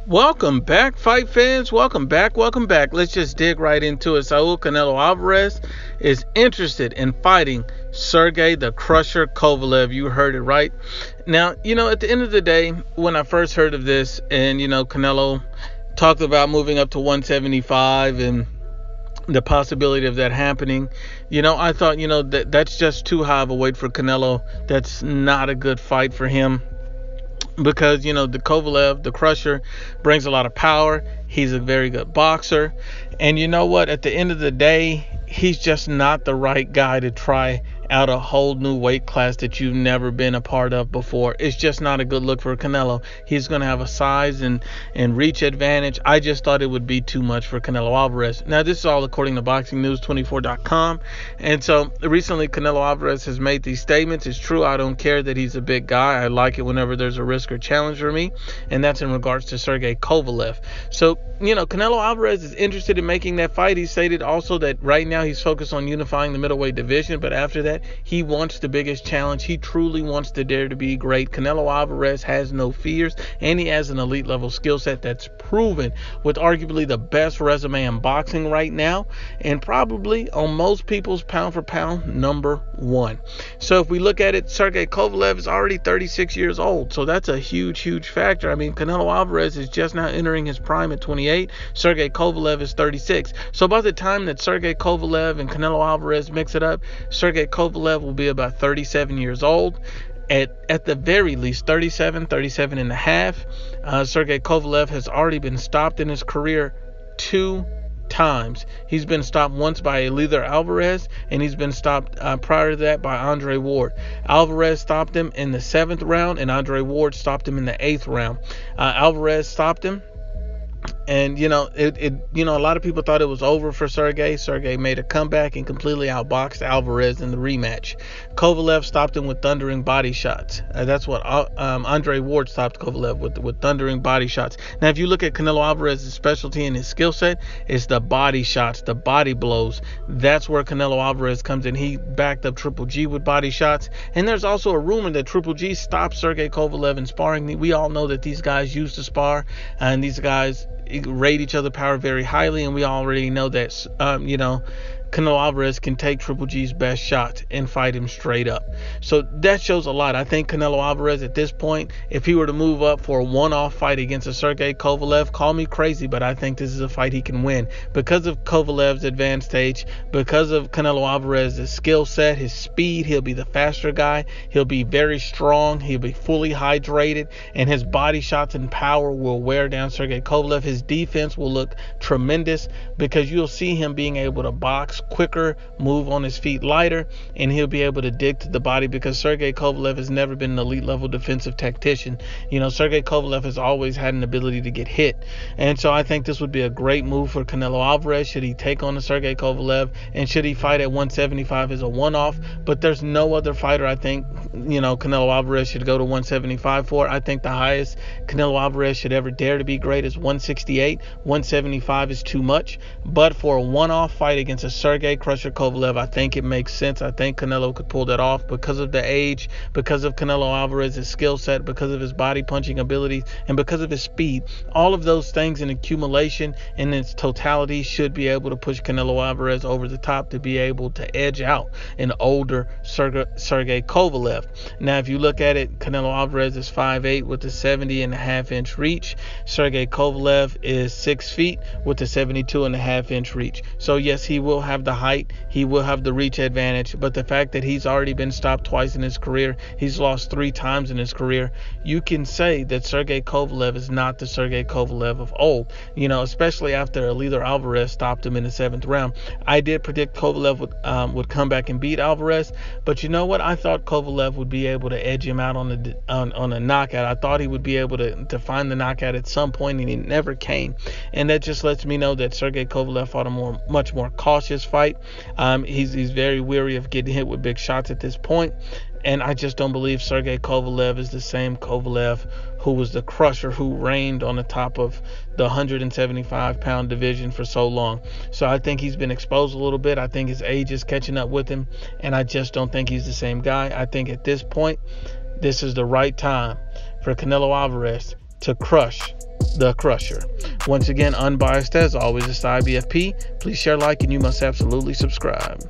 Welcome back, fight fans. Welcome back. Let's just dig right into it. Saul Canelo Alvarez is interested in fighting Sergey the Crusher Kovalev. You heard it right. Now, at the end of the day, when I first heard of this and, Canelo talked about moving up to 175 and the possibility of that happening, I thought, that's just too high of a weight for Canelo. That's not a good fight for him. Because, the Kovalev, the Crusher, brings a lot of power. He's a very good boxer. And you know what? At the end of the day, he's just not the right guy to try out a whole new weight class that you've never been a part of before. It's just not a good look for Canelo. He's going to have a size and reach advantage. I just thought it would be too much for Canelo Alvarez. Now, this is all according to BoxingNews24.com. And so recently, Canelo Alvarez has made these statements. It's true, I don't care that he's a big guy. I like it whenever there's a risk or challenge for me. And that's in regards to Sergey Kovalev. So, Canelo Alvarez is interested in making that fight. He stated also that right now he's focused on unifying the middleweight division. But after that, he wants the biggest challenge. He truly wants to dare to be great. Canelo Alvarez has no fears, and he has an elite level skill set that's proven with arguably the best resume in boxing right now, and probably on most people's pound for pound #1. So if we look at it, Sergey Kovalev is already 36 years old, so that's a huge factor. I mean, Canelo Alvarez is just now entering his prime at 28. Sergey Kovalev is 36. So by the time that Sergey Kovalev and Canelo Alvarez mix it up, Sergey Kovalev will be about 37 years old. At the very least 37 and a half. Sergey Kovalev has already been stopped in his career 2 times. He's been stopped once by Eleider Alvarez, and he's been stopped prior to that by Andre Ward. Alvarez stopped him in the 7th round, and Andre Ward stopped him in the 8th round. Alvarez stopped him. And, a lot of people thought it was over for Sergey. Sergey made a comeback and completely outboxed Alvarez in the rematch. Kovalev stopped him with thundering body shots. That's what Andre Ward stopped Kovalev with thundering body shots. Now, if you look at Canelo Alvarez's specialty and his skill set, it's the body shots, the body blows. That's where Canelo Alvarez comes in. He backed up Triple G with body shots. And there's also a rumor that Triple G stopped Sergey Kovalev in sparring. We all know that these guys used to spar, and these guys rate each other power very highly, and we already know that Canelo Alvarez can take Triple G's best shots and fight him straight up. So that shows a lot. I think Canelo Alvarez at this point, if he were to move up for a one-off fight against a Sergey Kovalev, call me crazy, but I think this is a fight he can win because of Kovalev's advanced stage, because of Canelo Alvarez's skill set, his speed. He'll be the faster guy. He'll be very strong. He'll be fully hydrated, and his body shots and power will wear down Sergey Kovalev. His defense will look tremendous because you'll see him being able to box quicker, move on his feet lighter, and he'll be able to dig to the body because Sergey Kovalev has never been an elite level defensive tactician. Sergey Kovalev has always had an ability to get hit. And so I think this would be a great move for Canelo Alvarez should he take on the Sergey Kovalev, and should he fight at 175 as a one-off. But there's no other fighter I think, Canelo Alvarez should go to 175 for. I think the highest Canelo Alvarez should ever dare to be great is 168. 175 is too much. But for a one-off fight against a Sergey Crusher Kovalev, I think it makes sense. I think Canelo could pull that off because of the age, because of Canelo Alvarez's skill set, because of his body punching abilities, and because of his speed. All of those things in accumulation in its totality should be able to push Canelo Alvarez over the top to be able to edge out an older Sergey Kovalev. Now, if you look at it, Canelo Alvarez is 5'8" with a 70.5-inch reach. Sergey Kovalev is 6 feet with a 72.5-inch reach. So yes, he will have the height, he will have the reach advantage, but the fact that he's already been stopped twice in his career, he's lost 3 times in his career, you can say that Sergey Kovalev is not the Sergey Kovalev of old, especially after Eleider Alvarez stopped him in the 7th round. I did predict Kovalev would come back and beat Alvarez, but you know what? I thought Kovalev would be able to edge him out on a knockout. I thought he would be able to find the knockout at some point, and he never came. And that just lets me know that Sergey Kovalev fought a much more cautious fight. He's very weary of getting hit with big shots at this point. And I just don't believe Sergey Kovalev is the same Kovalev who was the crusher, who reigned on the top of the 175-pound division for so long. So I think he's been exposed a little bit. I think his age is catching up with him, and I just don't think he's the same guy. I think at this point, this is the right time for Canelo Alvarez to crush the Crusher. Once again, Unbiased as always, it's IBFP. Please share, like, and you must absolutely subscribe.